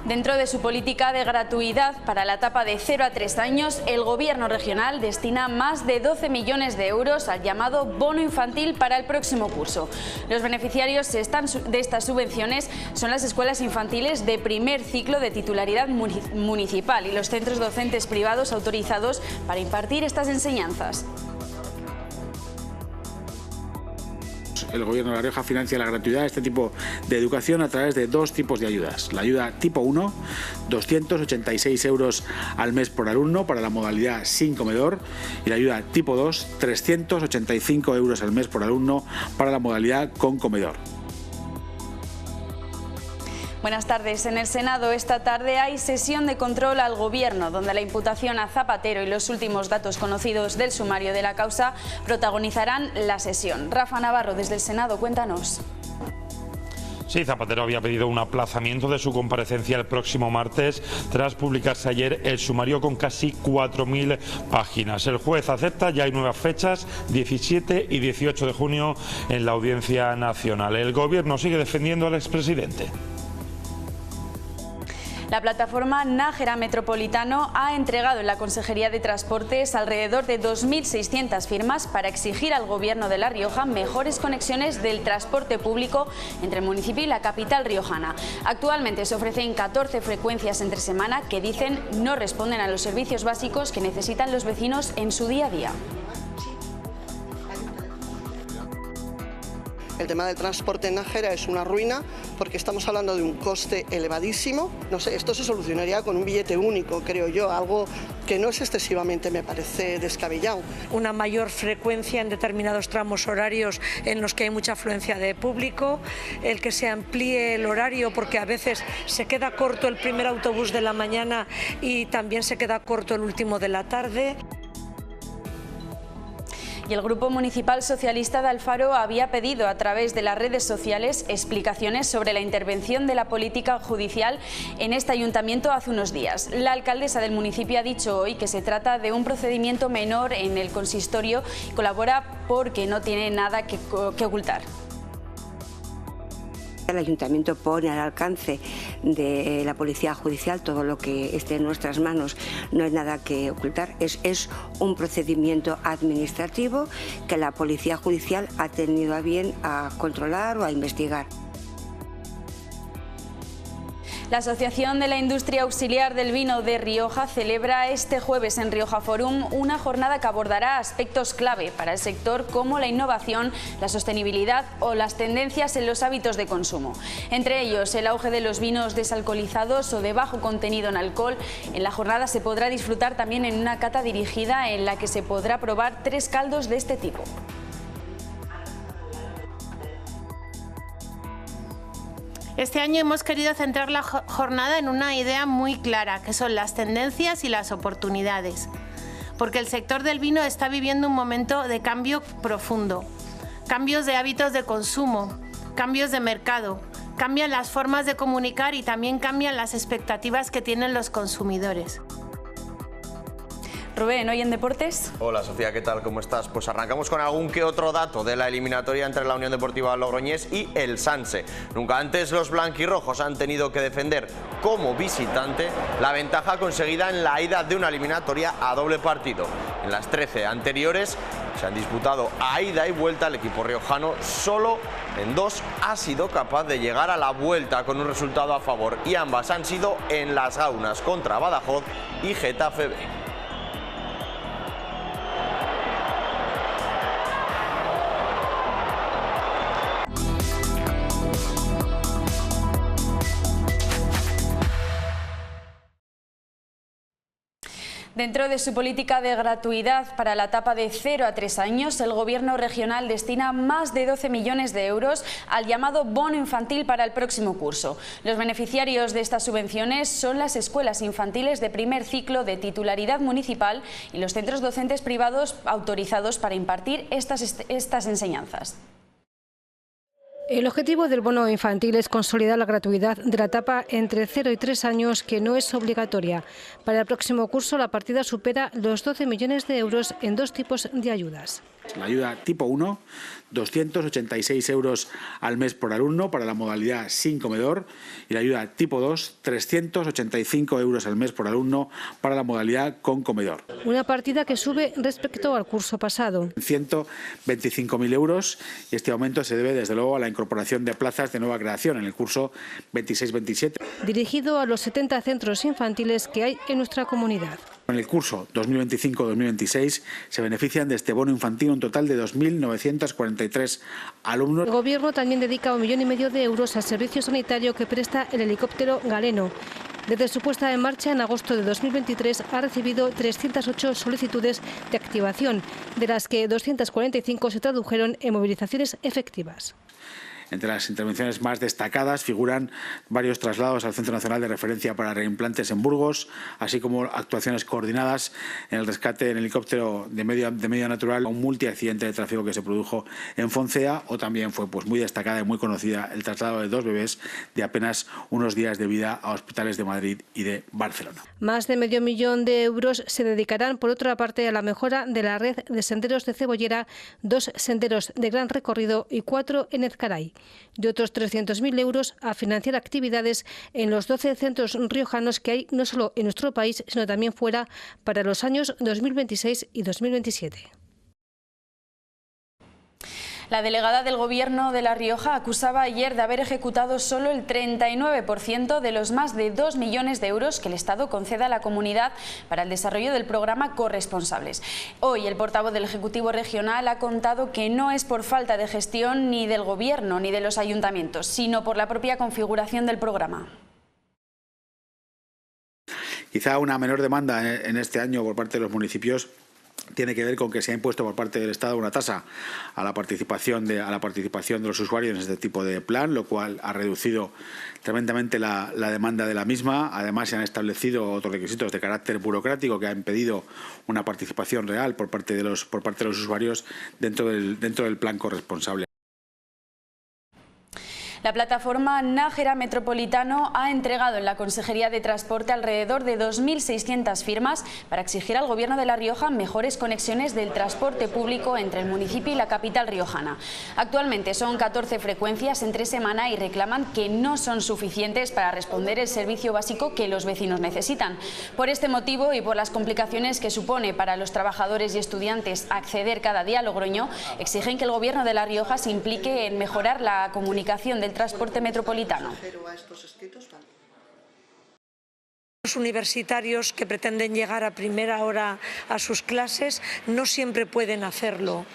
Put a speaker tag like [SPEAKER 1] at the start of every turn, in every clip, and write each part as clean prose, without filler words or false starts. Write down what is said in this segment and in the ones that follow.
[SPEAKER 1] Dentro de su política de gratuidad para la etapa de 0 a 3 años, el Gobierno regional destina más de 12 millones de euros al llamado bono infantil para el próximo curso. Los beneficiarios de estas subvenciones son las escuelas infantiles de primer ciclo de titularidad municipal y los centros docentes privados autorizados para impartir estas enseñanzas.
[SPEAKER 2] El Gobierno de La Rioja financia la gratuidad de este tipo de educación a través de dos tipos de ayudas. La ayuda tipo 1, 286 euros al mes por alumno para la modalidad sin comedor, y la ayuda tipo 2, 385 euros al mes por alumno para la modalidad con comedor.
[SPEAKER 1] Buenas tardes. En el Senado esta tarde hay sesión de control al Gobierno, donde la imputación a Zapatero y los últimos datos conocidos del sumario de la causa protagonizarán la sesión. Rafa Navarro, desde el Senado, cuéntanos.
[SPEAKER 3] Sí, Zapatero había pedido un aplazamiento de su comparecencia el próximo martes tras publicarse ayer el sumario con casi 4.000 páginas. El juez acepta, ya hay nuevas fechas, 17 y 18 de junio en la Audiencia Nacional. El Gobierno sigue defendiendo al expresidente.
[SPEAKER 1] La plataforma Nájera Metropolitano ha entregado en la Consejería de Transportes alrededor de 2.600 firmas para exigir al Gobierno de La Rioja mejores conexiones del transporte público entre el municipio y la capital riojana. Actualmente se ofrecen 14 frecuencias entre semana que dicen no responden a los servicios básicos que necesitan los vecinos en su día a día.
[SPEAKER 4] El tema del transporte en Nájera es una ruina porque estamos hablando de un coste elevadísimo. No sé, esto se solucionaría con un billete único, creo yo, algo que no es excesivamente, me parece, descabellado.
[SPEAKER 5] Una mayor frecuencia en determinados tramos horarios en los que hay mucha afluencia de público, el que se amplíe el horario porque a veces se queda corto el primer autobús de la mañana y también se queda corto el último de la tarde.
[SPEAKER 1] Y el Grupo Municipal Socialista de Alfaro había pedido a través de las redes sociales explicaciones sobre la intervención de la política judicial en este ayuntamiento hace unos días. La alcaldesa del municipio ha dicho hoy que se trata de un procedimiento menor en el consistorio y colabora porque no tiene nada que ocultar.
[SPEAKER 6] El ayuntamiento pone al alcance de la policía judicial todo lo que esté en nuestras manos, no hay nada que ocultar, es un procedimiento administrativo que la policía judicial ha tenido a bien a controlar o a investigar.
[SPEAKER 1] La Asociación de la Industria Auxiliar del Vino de Rioja celebra este jueves en Rioja Forum una jornada que abordará aspectos clave para el sector como la innovación, la sostenibilidad o las tendencias en los hábitos de consumo. Entre ellos, el auge de los vinos desalcoholizados o de bajo contenido en alcohol. En la jornada se podrá disfrutar también en una cata dirigida en la que se podrá probar 3 caldos de este tipo.
[SPEAKER 7] Este año hemos querido centrar la jornada en una idea muy clara, que son las tendencias y las oportunidades. Porque el sector del vino está viviendo un momento de cambio profundo. Cambios de hábitos de consumo, cambios de mercado, cambian las formas de comunicar y también cambian las expectativas que tienen los consumidores.
[SPEAKER 1] Rubén, hoy en Deportes.
[SPEAKER 8] Hola Sofía, ¿qué tal? ¿Cómo estás? Pues arrancamos con algún que otro dato de la eliminatoria entre la Unión Deportiva Logroñés y el Sanse. Nunca antes los blanquirrojos han tenido que defender como visitante la ventaja conseguida en la ida de una eliminatoria a doble partido. En las 13 anteriores se han disputado a ida y vuelta. El equipo riojano solo en 2 ha sido capaz de llegar a la vuelta con un resultado a favor y ambas han sido en las Gaunas contra Badajoz y Getafe B.
[SPEAKER 1] Dentro de su política de gratuidad para la etapa de 0 a 3 años, el Gobierno regional destina más de 12 millones de euros al llamado bono infantil para el próximo curso. Los beneficiarios de estas subvenciones son las escuelas infantiles de primer ciclo de titularidad municipal y los centros docentes privados autorizados para impartir estas enseñanzas.
[SPEAKER 9] El objetivo del bono infantil es consolidar la gratuidad de la etapa entre 0 y 3 años, que no es obligatoria. Para el próximo curso la partida supera los 12 millones de euros en 2 tipos de ayudas.
[SPEAKER 2] La ayuda tipo 1, 286 euros al mes por alumno para la modalidad sin comedor, y la ayuda tipo 2, 385 euros al mes por alumno para la modalidad con comedor.
[SPEAKER 9] Una partida que sube respecto al curso pasado.
[SPEAKER 2] 125.000 euros, y este aumento se debe desde luego a la incorporación de plazas de nueva creación en el curso 26-27.
[SPEAKER 9] Dirigido a los 70 centros infantiles que hay en nuestra comunidad.
[SPEAKER 2] En el curso 2025-2026 se benefician de este bono infantil un total de 2.943 alumnos.
[SPEAKER 9] El Gobierno también dedica 1,5 millones de euros al servicio sanitario que presta el helicóptero Galeno. Desde su puesta en marcha en agosto de 2023 ha recibido 308 solicitudes de activación, de las que 245 se tradujeron en movilizaciones efectivas.
[SPEAKER 2] Entre las intervenciones más destacadas figuran varios traslados al Centro Nacional de Referencia para Reimplantes en Burgos, así como actuaciones coordinadas en el rescate en helicóptero de medio natural a un multiaccidente de tráfico que se produjo en Foncea, o también fue muy destacada y muy conocida el traslado de 2 bebés de apenas unos días de vida a hospitales de Madrid y de Barcelona.
[SPEAKER 9] Más de 500.000 de euros se dedicarán, por otra parte, a la mejora de la red de senderos de Cebollera, 2 senderos de gran recorrido y 4 en Ezcaray. De otros 300.000 euros a financiar actividades en los 12 centros riojanos que hay no solo en nuestro país, sino también fuera, para los años 2026 y 2027.
[SPEAKER 1] La delegada del Gobierno de La Rioja acusaba ayer de haber ejecutado solo el 39% de los más de 2 millones de euros que el Estado concede a la comunidad para el desarrollo del programa Corresponsables. Hoy el portavoz del Ejecutivo Regional ha contado que no es por falta de gestión ni del Gobierno ni de los ayuntamientos, sino por la propia configuración del programa.
[SPEAKER 2] Quizá una menor demanda en este año por parte de los municipios tiene que ver con que se ha impuesto por parte del Estado una tasa a la participación de los usuarios en este tipo de plan, lo cual ha reducido tremendamente la demanda de la misma. Además, se han establecido otros requisitos de carácter burocrático que han impedido una participación real por parte de los usuarios dentro del plan corresponsable.
[SPEAKER 1] La plataforma Nájera Metropolitano ha entregado en la Consejería de Transporte alrededor de 2.600 firmas para exigir al Gobierno de La Rioja mejores conexiones del transporte público entre el municipio y la capital riojana. Actualmente son 14 frecuencias entre semana y reclaman que no son suficientes para responder el servicio básico que los vecinos necesitan. Por este motivo y por las complicaciones que supone para los trabajadores y estudiantes acceder cada día a Logroño, exigen que el Gobierno de La Rioja se implique en mejorar la comunicación del transporte metropolitano.
[SPEAKER 5] Los universitarios que pretenden llegar a primera hora a sus clases no siempre pueden hacerlo.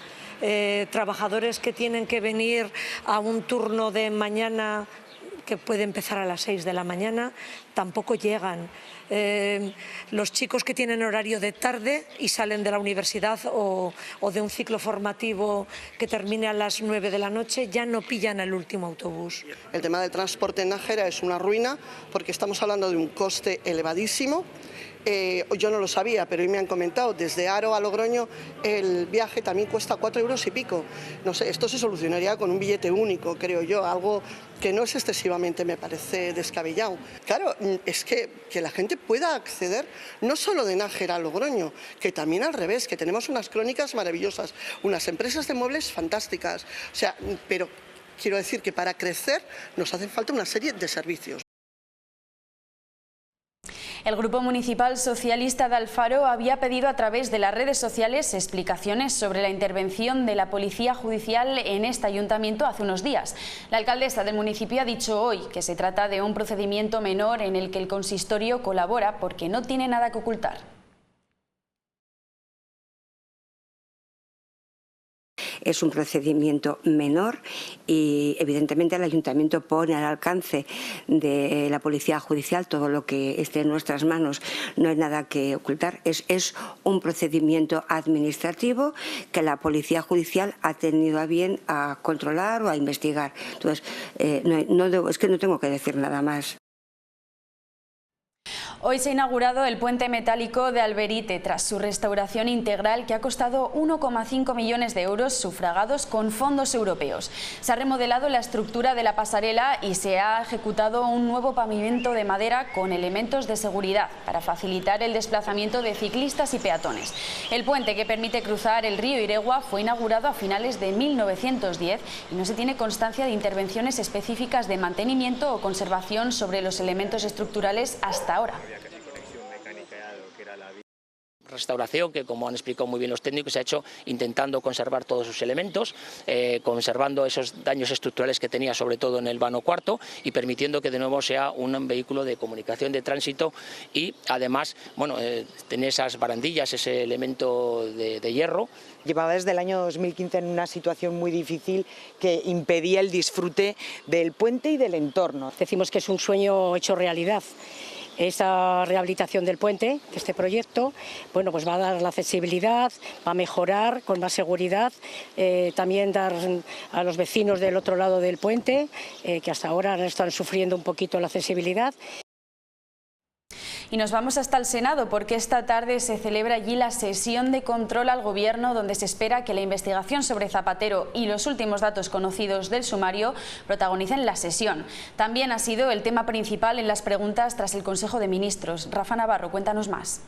[SPEAKER 5] Trabajadores que tienen que venir a un turno de mañana que puede empezar a las 6 de la mañana, tampoco llegan. Los chicos que tienen horario de tarde y salen de la universidad o de un ciclo formativo que termine a las 9 de la noche ya no pillan el último autobús.
[SPEAKER 4] El tema del transporte en Nájera es una ruina porque estamos hablando de un coste elevadísimo. Yo no lo sabía, pero hoy me han comentado, desde Haro a Logroño el viaje también cuesta 4 euros y pico. No sé, esto se solucionaría con un billete único, creo yo, algo que no es excesivamente, me parece, descabellado. Claro, es que la gente pueda acceder no solo de Nájera a Logroño, que también al revés, que tenemos unas crónicas maravillosas, unas empresas de muebles fantásticas, o sea, pero quiero decir que para crecer nos hace falta una serie de servicios.
[SPEAKER 1] El Grupo Municipal Socialista de Alfaro había pedido a través de las redes sociales explicaciones sobre la intervención de la Policía Judicial en este ayuntamiento hace unos días. La alcaldesa del municipio ha dicho hoy que se trata de un procedimiento menor en el que el consistorio colabora porque no tiene nada que ocultar.
[SPEAKER 6] Es un procedimiento menor y evidentemente el Ayuntamiento pone al alcance de la Policía Judicial todo lo que esté en nuestras manos. No hay nada que ocultar. Es un procedimiento administrativo que la Policía Judicial ha tenido a bien a controlar o a investigar. Entonces, es que no tengo que decir nada más.
[SPEAKER 1] Hoy se ha inaugurado el puente metálico de Alberite tras su restauración integral que ha costado 1,5 millones de euros sufragados con fondos europeos. Se ha remodelado la estructura de la pasarela y se ha ejecutado un nuevo pavimento de madera con elementos de seguridad para facilitar el desplazamiento de ciclistas y peatones. El puente que permite cruzar el río Iregua fue inaugurado a finales de 1910 y no se tiene constancia de intervenciones específicas de mantenimiento o conservación sobre los elementos estructurales hasta ahora.
[SPEAKER 10] Restauración que, como han explicado muy bien los técnicos, se ha hecho intentando conservar todos sus elementos, conservando esos daños estructurales que tenía, sobre todo en el vano cuarto, y permitiendo que de nuevo sea un vehículo de comunicación de tránsito y además, bueno, tener esas barandillas, ese elemento de hierro.
[SPEAKER 11] Llevaba desde el año 2015 en una situación muy difícil que impedía el disfrute del puente y del entorno.
[SPEAKER 12] Decimos que es un sueño hecho realidad. Esa rehabilitación del puente, de este proyecto, bueno, pues va a dar la accesibilidad, va a mejorar con más seguridad, también dar a los vecinos del otro lado del puente, que hasta ahora están sufriendo un poquito la accesibilidad.
[SPEAKER 1] Y nos vamos hasta el Senado porque esta tarde se celebra allí la sesión de control al Gobierno, donde se espera que la investigación sobre Zapatero y los últimos datos conocidos del sumario protagonicen la sesión. También ha sido el tema principal en las preguntas tras el Consejo de Ministros. Rafa Navarro, cuéntanos más.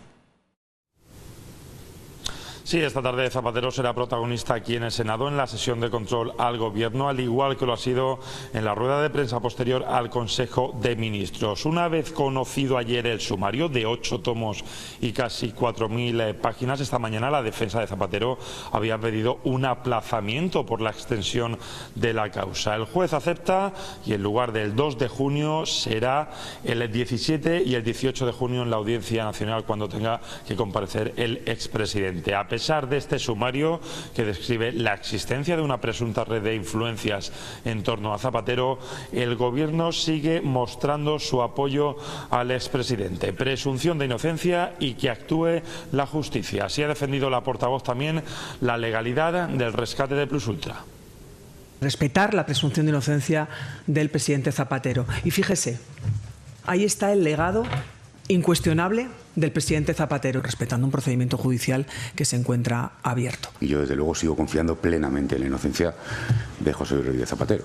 [SPEAKER 3] Sí, esta tarde Zapatero será protagonista aquí en el Senado en la sesión de control al Gobierno, al igual que lo ha sido en la rueda de prensa posterior al Consejo de Ministros. Una vez conocido ayer el sumario de 8 tomos y casi 4.000 páginas, esta mañana la defensa de Zapatero había pedido un aplazamiento por la extensión de la causa. El juez acepta y en lugar del 2 de junio será el 17 y el 18 de junio en la Audiencia Nacional cuando tenga que comparecer el expresidente. A pesar de este sumario que describe la existencia de una presunta red de influencias en torno a Zapatero, el Gobierno sigue mostrando su apoyo al expresidente. Presunción de inocencia y que actúe la justicia. Así ha defendido la portavoz también la legalidad del rescate de Plus Ultra.
[SPEAKER 13] Respetar la presunción de inocencia del presidente Zapatero. Y fíjese, ahí está el legado incuestionable del presidente Zapatero, respetando un procedimiento judicial que se encuentra abierto.
[SPEAKER 14] Y yo, desde luego, sigo confiando plenamente en la inocencia de José Luis Rodríguez Zapatero.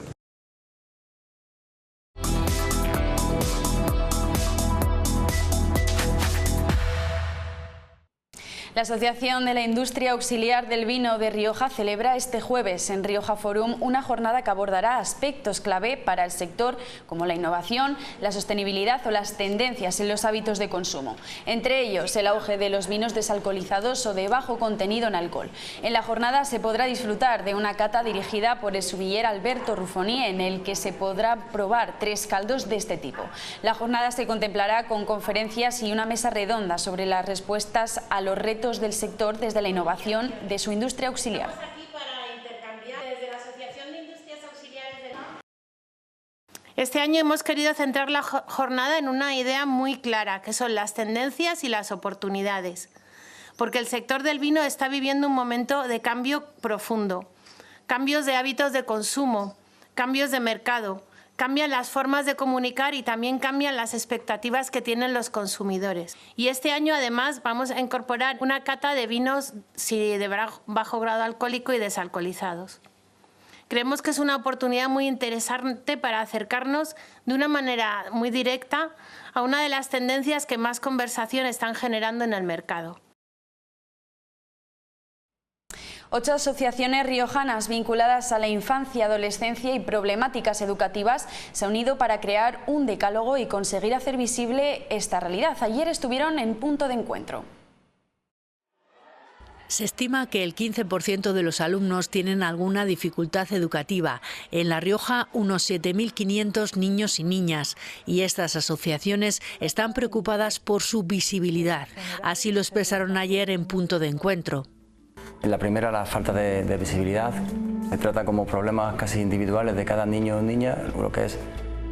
[SPEAKER 1] La Asociación de la Industria Auxiliar del Vino de Rioja celebra este jueves en Rioja Forum una jornada que abordará aspectos clave para el sector como la innovación, la sostenibilidad o las tendencias en los hábitos de consumo. Entre ellos, el auge de los vinos desalcoholizados o de bajo contenido en alcohol. En la jornada se podrá disfrutar de una cata dirigida por el sumiller Alberto Ruffoni, en el que se podrá probar 3 caldos de este tipo. La jornada se contemplará con conferencias y una mesa redonda sobre las respuestas a los retos del sector desde la innovación de su industria auxiliar.
[SPEAKER 7] Este año hemos querido centrar la jornada en una idea muy clara, que son las tendencias y las oportunidades. Porque el sector del vino está viviendo un momento de cambio profundo. Cambios de hábitos de consumo, cambios de mercado, cambian las formas de comunicar y también cambian las expectativas que tienen los consumidores. Y este año además vamos a incorporar una cata de vinos de bajo grado alcohólico y desalcoholizados. Creemos que es una oportunidad muy interesante para acercarnos de una manera muy directa a una de las tendencias que más conversación están generando en el mercado.
[SPEAKER 1] 8 asociaciones riojanas vinculadas a la infancia, adolescencia y problemáticas educativas se han unido para crear un decálogo y conseguir hacer visible esta realidad. Ayer estuvieron en punto de encuentro.
[SPEAKER 15] Se estima que el 15% de los alumnos tienen alguna dificultad educativa. En La Rioja, unos 7.500 niños y niñas. Y estas asociaciones están preocupadas por su visibilidad. Así lo expresaron ayer en punto de encuentro.
[SPEAKER 16] La primera, la falta de visibilidad. Se trata como problemas casi individuales de cada niño o niña, lo que es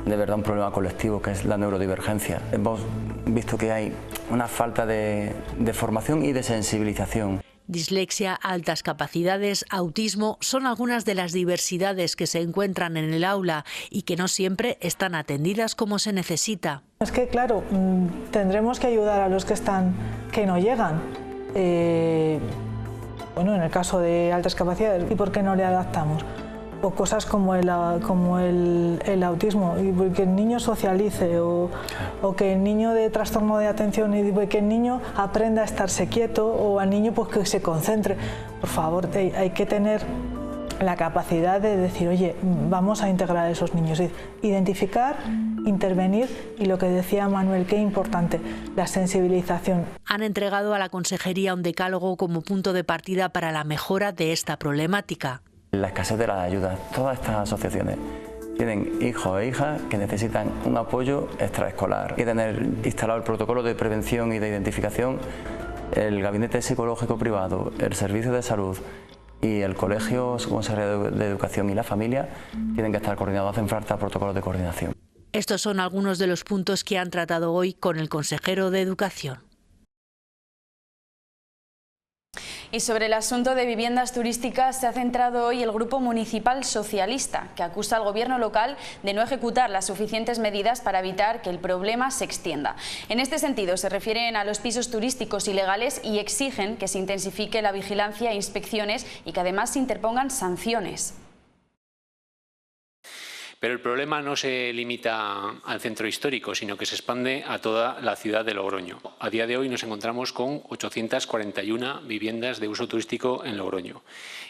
[SPEAKER 16] de verdad un problema colectivo, que es la neurodivergencia. Hemos visto que hay una falta de formación y de sensibilización.
[SPEAKER 15] Dislexia, altas capacidades, autismo son algunas de las diversidades que se encuentran en el aula y que no siempre están atendidas como se necesita.
[SPEAKER 17] Es que claro, tendremos que ayudar a los que no llegan. Bueno, en el caso de altas capacidades, ¿y por qué no le adaptamos? O cosas como el autismo, y que el niño socialice, o que el niño de trastorno de atención, y que el niño aprenda a estarse quieto, o al niño pues que se concentre. Por favor, hay que tener la capacidad de decir, oye, vamos a integrar a esos niños, identificar, intervenir y lo que decía Manuel, qué importante, la sensibilización.
[SPEAKER 15] Han entregado a la Consejería un decálogo como punto de partida para la mejora de esta problemática.
[SPEAKER 16] La escasez de las ayudas. Todas estas asociaciones tienen hijos e hijas que necesitan un apoyo extraescolar. Hay que tener instalado el protocolo de prevención y de identificación, el gabinete psicológico privado, el servicio de salud y el colegio secundario de educación y la familia tienen que estar coordinados, hacen falta protocolos de coordinación.
[SPEAKER 15] Estos son algunos de los puntos que han tratado hoy con el consejero de Educación.
[SPEAKER 1] Y sobre el asunto de viviendas turísticas se ha centrado hoy el Grupo Municipal Socialista, que acusa al Gobierno local de no ejecutar las suficientes medidas para evitar que el problema se extienda. En este sentido se refieren a los pisos turísticos ilegales y exigen que se intensifique la vigilancia e inspecciones y que además se interpongan sanciones.
[SPEAKER 18] Pero el problema no se limita al centro histórico, sino que se expande a toda la ciudad de Logroño. A día de hoy nos encontramos con 841 viviendas de uso turístico en Logroño.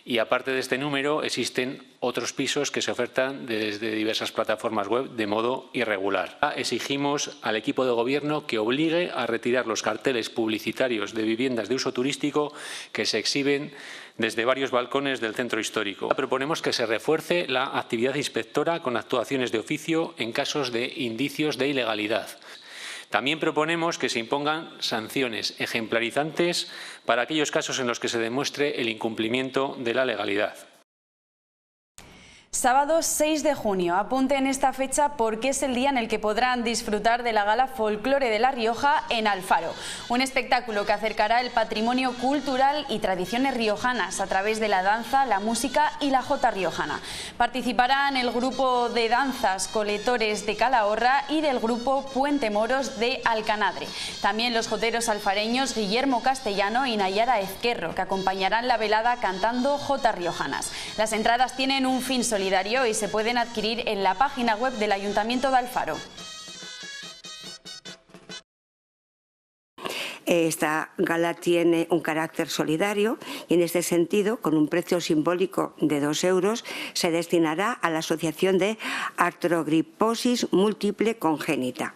[SPEAKER 18] Y aparte de este número, existen otros pisos que se ofertan desde diversas plataformas web de modo irregular. Exigimos al equipo de gobierno que obligue a retirar los carteles publicitarios de viviendas de uso turístico que se exhiben desde varios balcones del centro histórico. Proponemos que se refuerce la actividad inspectora con actuaciones de oficio en casos de indicios de ilegalidad. También proponemos que se impongan sanciones ejemplarizantes para aquellos casos en los que se demuestre el incumplimiento de la legalidad.
[SPEAKER 1] Sábado 6 de junio, apunten esta fecha porque es el día en el que podrán disfrutar de la gala Folclore de La Rioja en Alfaro, un espectáculo que acercará el patrimonio cultural y tradiciones riojanas a través de la danza, la música y la jota riojana. Participarán el grupo de danzas Coletores de Calahorra y del grupo Puente Moros de Alcanadre. También los joteros alfareños Guillermo Castellano y Nayara Ezquerro, que acompañarán la velada cantando jotas riojanas. Las entradas tienen un fin solidario y se pueden adquirir en la página web del Ayuntamiento de Alfaro.
[SPEAKER 6] Esta gala tiene un carácter solidario y en este sentido, con un precio simbólico de 2 euros, se destinará a la Asociación de Artrogriposis Múltiple Congénita.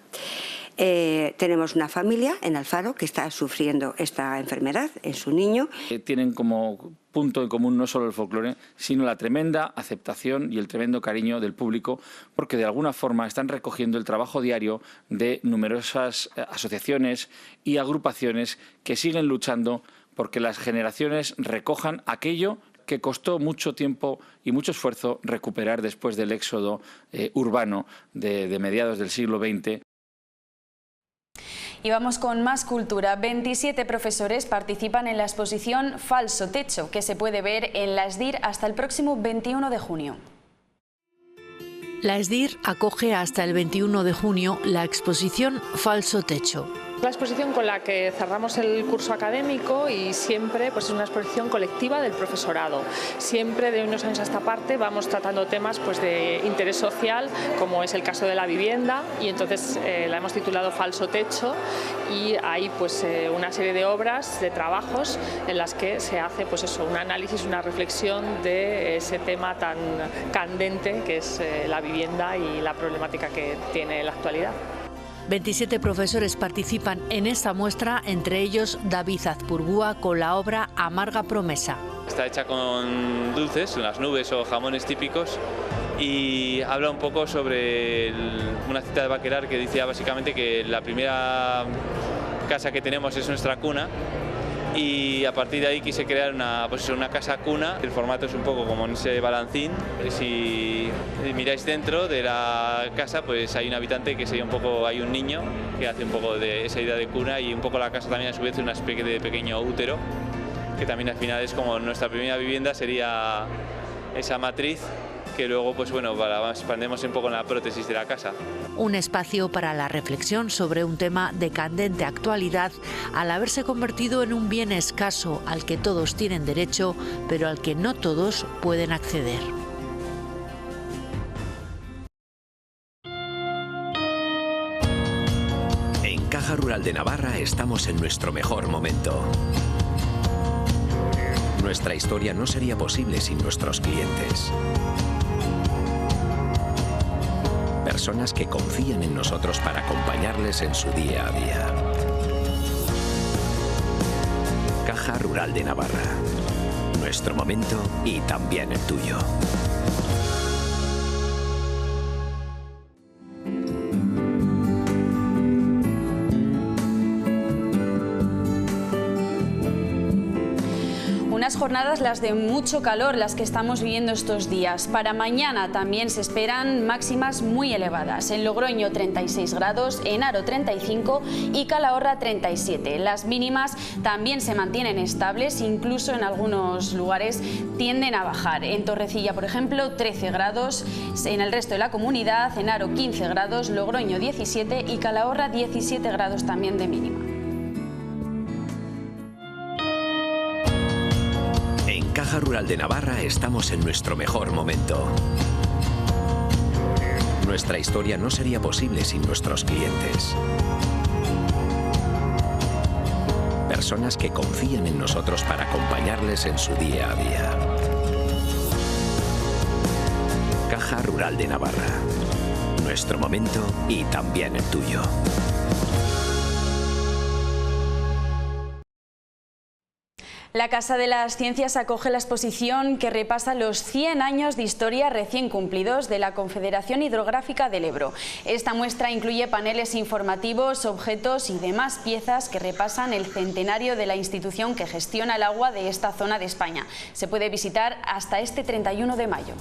[SPEAKER 6] Tenemos una familia en Alfaro que está sufriendo esta enfermedad en su niño.
[SPEAKER 19] Tienen como punto en común no solo el folclore, sino la tremenda aceptación y el tremendo cariño del público, porque de alguna forma están recogiendo el trabajo diario de numerosas asociaciones y agrupaciones que siguen luchando porque las generaciones recojan aquello que costó mucho tiempo y mucho esfuerzo recuperar después del éxodo urbano de mediados del siglo XX.
[SPEAKER 1] Y vamos con más cultura. 27 profesores participan en la exposición Falso Techo, que se puede ver en la ESDIR hasta el próximo 21 de junio.
[SPEAKER 15] La ESDIR acoge hasta el 21 de junio la exposición Falso Techo.
[SPEAKER 20] La exposición con la que cerramos el curso académico y siempre pues, es una exposición colectiva del profesorado. Siempre de unos años a esta parte vamos tratando temas pues, de interés social, como es el caso de la vivienda, y entonces la hemos titulado Falso Techo y hay pues, una serie de obras, de trabajos en las que se hace pues, eso, un análisis, una reflexión de ese tema tan candente que es la vivienda y la problemática que tiene en la actualidad.
[SPEAKER 15] 27 profesores participan en esta muestra, entre ellos David Azpurgúa con la obra Amarga Promesa.
[SPEAKER 21] Está hecha con dulces, las nubes o jamones típicos, y habla un poco sobre una cita de Baquelar que decía básicamente que la primera casa que tenemos es nuestra cuna, y a partir de ahí quise crear una casa cuna. El formato es un poco como en ese balancín. Si miráis dentro de la casa, pues hay un habitante que sería un poco, hay un niño que hace un poco de esa idea de cuna, y un poco la casa también a su vez es una especie de pequeño útero que también al final es como nuestra primera vivienda, sería esa matriz, que luego pues bueno, expandemos un poco en la prótesis de la casa.
[SPEAKER 15] Un espacio para la reflexión sobre un tema de candente actualidad al haberse convertido en un bien escaso al que todos tienen derecho, pero al que no todos pueden acceder.
[SPEAKER 8] En Caja Rural de Navarra estamos en nuestro mejor momento. Nuestra historia no sería posible sin nuestros clientes. Personas que confían en nosotros para acompañarles en su día a día. Caja Rural de Navarra. Nuestro momento y también el tuyo.
[SPEAKER 1] Unas jornadas, las de mucho calor, las que estamos viviendo estos días. Para mañana también se esperan máximas muy elevadas. En Logroño 36 grados, en Haro 35 y Calahorra 37. Las mínimas también se mantienen estables, incluso en algunos lugares tienden a bajar. En Torrecilla, por ejemplo, 13 grados, en el resto de la comunidad, en Haro 15 grados, Logroño 17 y Calahorra 17 grados también de mínima.
[SPEAKER 8] En Caja Rural de Navarra estamos en nuestro mejor momento. Nuestra historia no sería posible sin nuestros clientes. Personas que confían en nosotros para acompañarles en su día a día. Caja Rural de Navarra. Nuestro momento y también el tuyo.
[SPEAKER 1] La Casa de las Ciencias acoge la exposición que repasa los 100 años de historia recién cumplidos de la Confederación Hidrográfica del Ebro. Esta muestra incluye paneles informativos, objetos y demás piezas que repasan el centenario de la institución que gestiona el agua de esta zona de España. Se puede visitar hasta este 31 de mayo.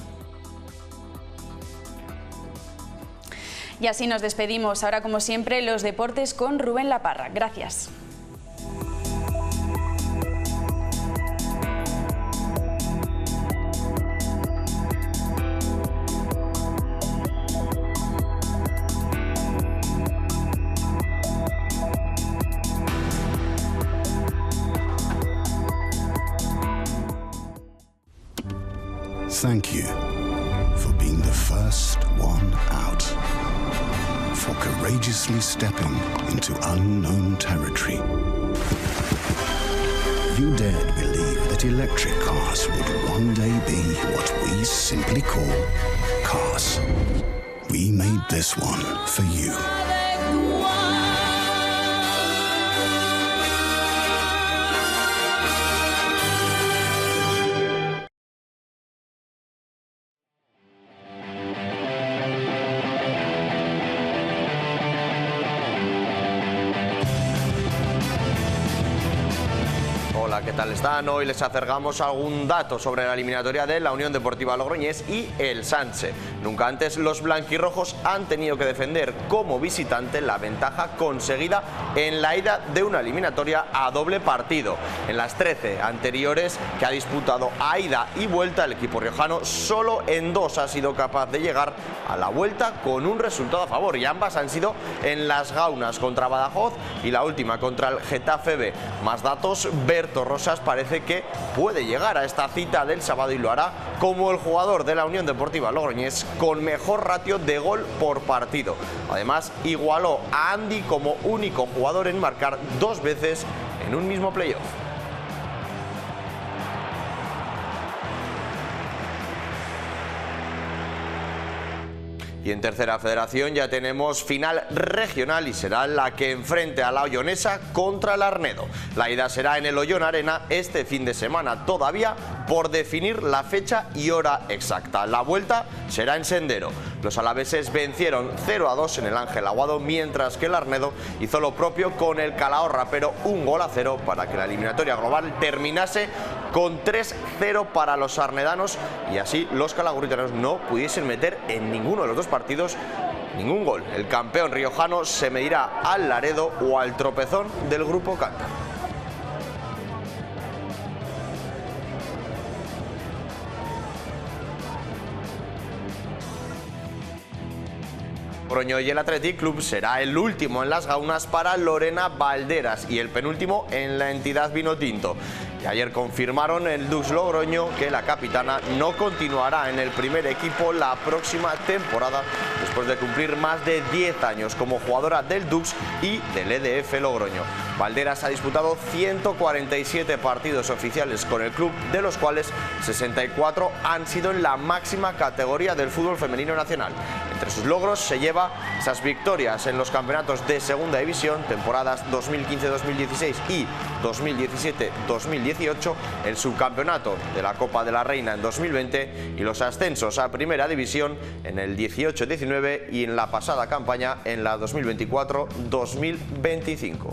[SPEAKER 1] Y así nos despedimos. Ahora, como siempre, los deportes con Rubén Laparra. Gracias.
[SPEAKER 22] Thank you for being the first one out, for courageously stepping into unknown territory. You dared believe that electric cars would one day be what we simply call cars. We made this one for you.
[SPEAKER 23] ¿Qué tal están? Hoy les acercamos algún dato sobre la eliminatoria de la Unión Deportiva Logroñés y el Sanse. Nunca antes los blanquirrojos han tenido que defender como visitante la ventaja conseguida en la ida de una eliminatoria a doble partido. En las 13 anteriores que ha disputado a ida y vuelta, el equipo riojano solo en 2 ha sido capaz de llegar a la vuelta con un resultado a favor, y ambas han sido en Las Gaunas contra Badajoz y la última contra el Getafe B. Más datos: Berto Rosas parece que puede llegar a esta cita del sábado y lo hará como el jugador de la Unión Deportiva Logroñés con mejor ratio de gol por partido. Además, igualó a Andy como único jugador en marcar 2 veces en un mismo playoff. Y en tercera federación ya tenemos final regional y será la que enfrente a la Ollonesa contra el Arnedo. La ida será en el Ollón Arena este fin de semana, todavía por definir la fecha y hora exacta. La vuelta será en Sendero. Los alaveses vencieron 0-2 en el Ángel Aguado, mientras que el Arnedo hizo lo propio con el Calahorra, pero 1-0 para que la eliminatoria global terminase con 3-0 para los arnedanos, y así los calagurritanos no pudiesen meter en ninguno de los dos partidos ningún gol. El campeón riojano se medirá al Laredo o al Tropezón del Grupo Cántaro. Logroño y el Athletic Club será el último en las gaunas para Lorena Valderas y el penúltimo en la entidad vinotinto. Y ayer confirmaron el Dux Logroño que la capitana no continuará en el primer equipo la próxima temporada después de cumplir más de 10 años como jugadora del Dux y del EDF Logroño. Valderas ha disputado 147 partidos oficiales con el club, de los cuales 64 han sido en la máxima categoría del fútbol femenino nacional. Entre sus logros se lleva esas victorias en los campeonatos de Segunda División, temporadas 2015-2016 y 2017-2018, el subcampeonato de la Copa de la Reina en 2020 y los ascensos a Primera División en el 18-19 y en la pasada campaña en la 2024-2025.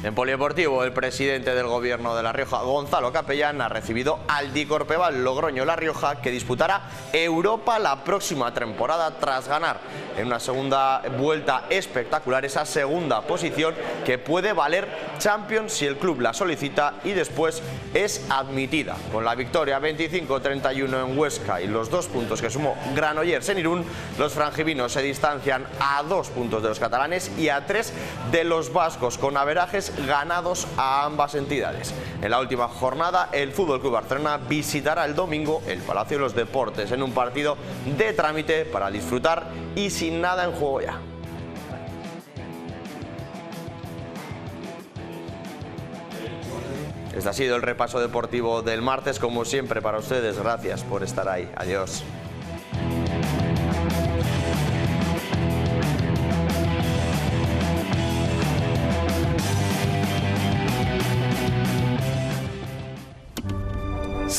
[SPEAKER 23] En polideportivo, el presidente del Gobierno de La Rioja, Gonzalo Capellán, ha recibido al Dicorpeval Logroño La Rioja, que disputará Europa la próxima temporada tras ganar en una segunda vuelta espectacular esa segunda posición que puede valer Champions si el club la solicita y después es admitida. Con la victoria 25-31 en Huesca y los 2 puntos que sumó Granollers en Irún, los frangivinos se distancian a 2 puntos de los catalanes y a 3 de los vascos, con averajes ganados a ambas entidades. En la última jornada, el FC Barcelona visitará el domingo el Palacio de los Deportes en un partido de trámite para disfrutar y sin nada en juego ya. Este ha sido el repaso deportivo del martes, como siempre para ustedes. Gracias por estar ahí. Adiós.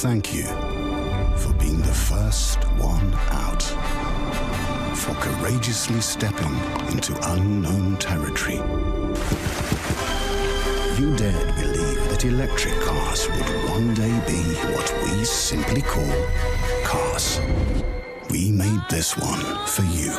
[SPEAKER 22] Thank you for being the first one out, for courageously stepping into unknown territory. You dared believe that electric cars would one day be what we simply call cars. We made this one for you.